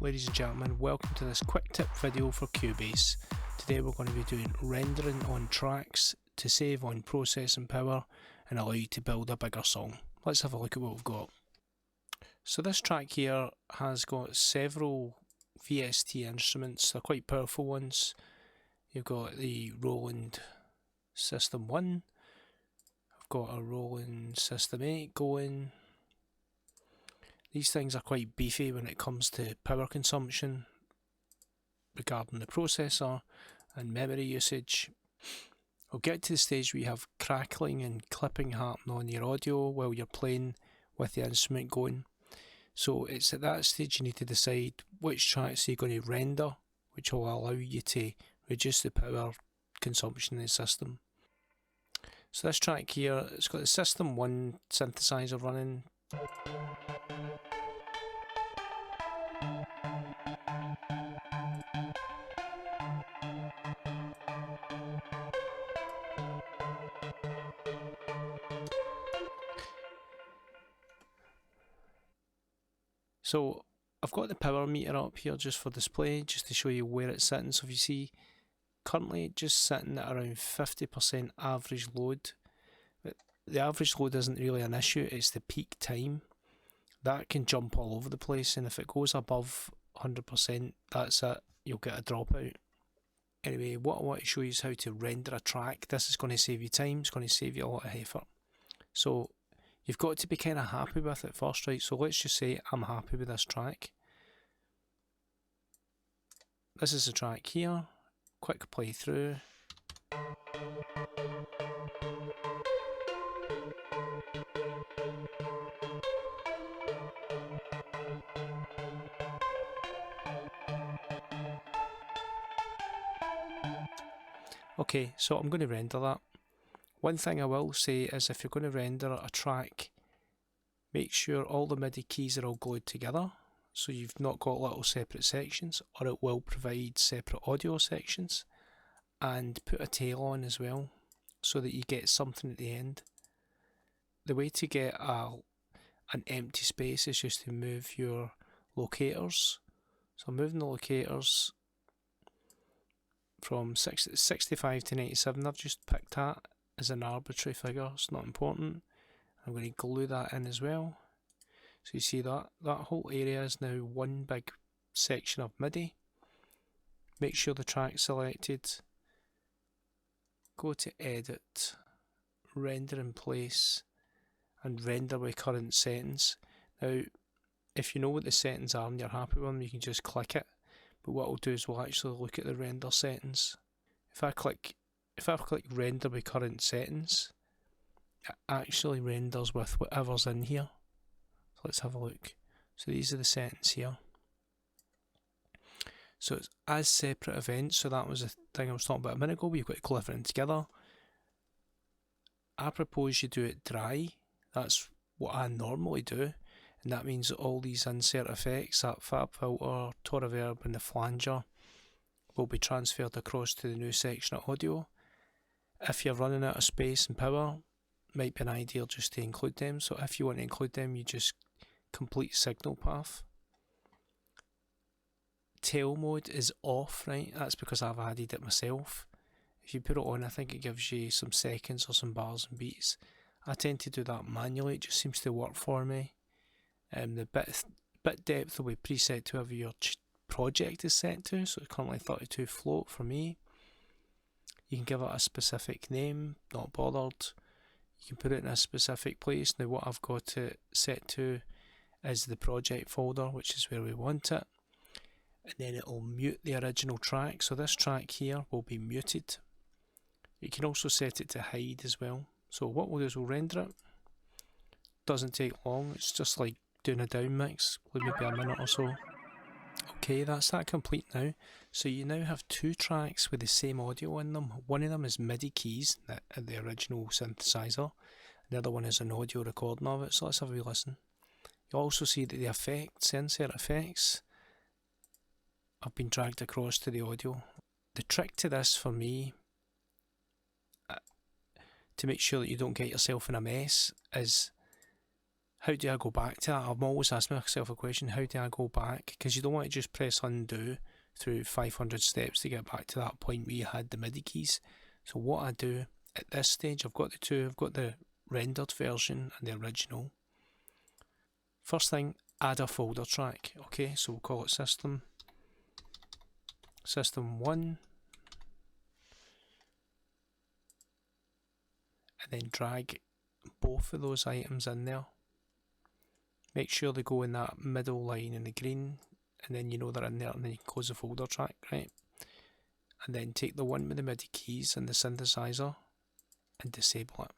ladies and gentlemen, welcome to this quick tip video for Cubase. Today we're going to be doing rendering on tracks to save on processing power and allow you to build a bigger song. Let's have a look at what we've got. So this track here has got several VST instruments. They're quite powerful ones. You've got the Roland System 1, I've got a Roland System 8 going. These things are quite beefy when it comes to power consumption regarding the processor and memory usage. We'll get to the stage where you have crackling and clipping happening on your audio while you're playing with the instrument going. So it's at that stage you need to decide which tracks you're going to render, which will allow you to reduce the power consumption in the system. So this track here, it's got the System 1 synthesizer running. So I've got the power meter up here just for display, just to show you where it's sitting. So if you see, currently just sitting at around 50% average load. But the average load isn't really an issue, it's the peak time. That can jump all over the place, and if it goes above 100%, that's it, you'll get a dropout. Anyway, what I want to show you is how to render a track. This is going to save you time, it's going to save you a lot of effort. So you've got to be kind of happy with it first, right? So let's just say I'm happy with this track. This is the track here. Quick play through. Okay, so I'm going to render that. One thing I will say is if you're going to render a track, make sure all the MIDI keys are all glued together, so you've not got little separate sections, or it will provide separate audio sections. And put a tail on as well, so that you get something at the end. The way to get an empty space is just to move your locators. So I'm moving the locators from 65 to 97. I've just picked that as an arbitrary figure, it's not important. I'm going to glue that in as well. So you see that whole area is now one big section of MIDI. Make sure the track's selected. Go to Edit, Render in Place, and Render with Current Settings. Now, if you know what the settings are and you're happy with them, you can just click it. But what we'll do is we'll actually look at the render settings. If I click Render with Current Settings, it actually renders with whatever's in here. So let's have a look. So these are the settings here. So it's as separate events, so that was the thing I was talking about a minute ago, we've got to glue everything together. I propose you do it dry, that's what I normally do, and that means that all these insert effects, that Fab Filter, Reverb and the Flanger, will be transferred across to the new section of audio. If you're running out of space and power, it might be an idea just to include them, so if you want to include them, you just complete signal path. Tail mode is off, right? That's because I've added it myself. If you put it on, I think it gives you some seconds or some bars and beats. I tend to do that manually, it just seems to work for me. The bit depth will be preset to whatever your project is set to, so it's currently 32 float for me. You can give it a specific name, not bothered. You can put it in a specific place. Now what I've got it set to is the project folder, which is where we want it. And then it will mute the original track, so this track here will be muted. You can also set it to hide as well. So what we'll do is we'll render it. Doesn't take long, it's just like doing a down mix, maybe a minute or so. Okay, that's that complete now. So you now have two tracks with the same audio in them. One of them is MIDI keys, the original synthesizer. The other one is an audio recording of it, so let's have a wee listen. You also see that the effects, insert effects, have been dragged across to the audio. The trick to this for me, to make sure that you don't get yourself in a mess, is how do I go back to that? I'm always asking myself a question, how do I go back? Because you don't want to just press undo through 500 steps to get back to that point where you had the MIDI keys. So what I do at this stage, I've got the two, I've got the rendered version and the original. First thing, add a folder track. Okay, so we'll call it system 1, and then drag both of those items in there. Make sure they go in that middle line in the green, and then you know they're in there, and then you can close the folder track, right? And then take the one with the MIDI keys and the synthesizer and disable it.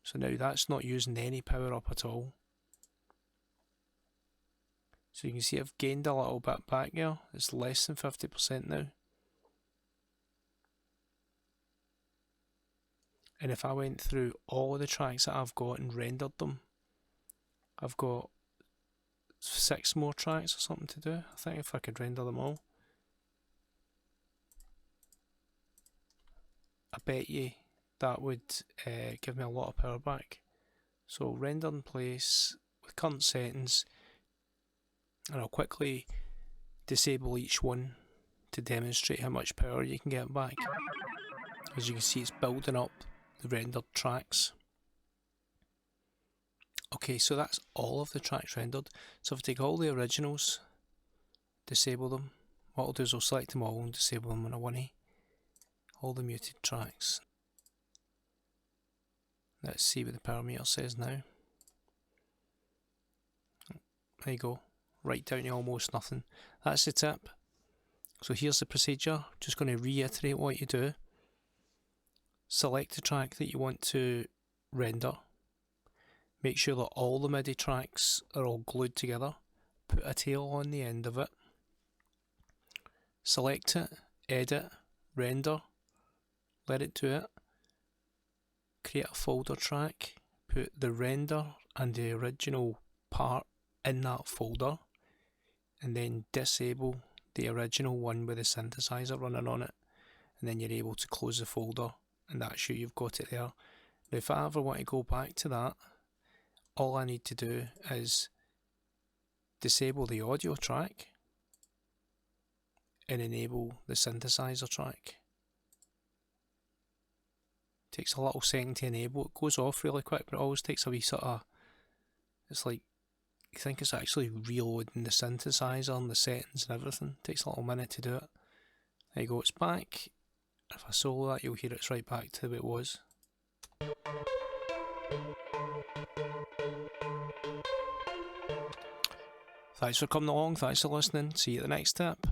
So now that's not using any power up at all. So you can see I've gained a little bit back there. It's less than 50% now. And if I went through all of the tracks that I've got and rendered them, I've got 6 more tracks or something to do. I think if I could render them all, I bet you that would give me a lot of power back. So render in place with current settings, and I'll quickly disable each one to demonstrate how much power you can get back. As you can see, it's building up the rendered tracks. Okay, so that's all of the tracks rendered. So if I take all the originals, disable them, what I'll do is I'll select them all and disable them in a 1A. All the muted tracks. Let's see what the power meter says now. There you go, right down to almost nothing. That's the tip. So here's the procedure. Just going to reiterate what you do. Select the track that you want to render. Make sure that all the MIDI tracks are all glued together. Put a tail on the end of it. Select it, edit, render, let it do it. Create a folder track. Put the render and the original part in that folder. And then disable the original one with the synthesizer running on it. And then you're able to close the folder. And that's you, you've got it there. Now if I ever want to go back to that, all I need to do is disable the audio track and enable the synthesizer track. Takes a little second to enable. It goes off really quick, but it always takes a wee sort of, it's like, you think it's actually reloading the synthesizer and the settings and everything. It takes a little minute to do it. There you go, it's back. If I solo that, you'll hear it's right back to the way it was. Thanks for coming along, thanks for listening. See you at the next tip.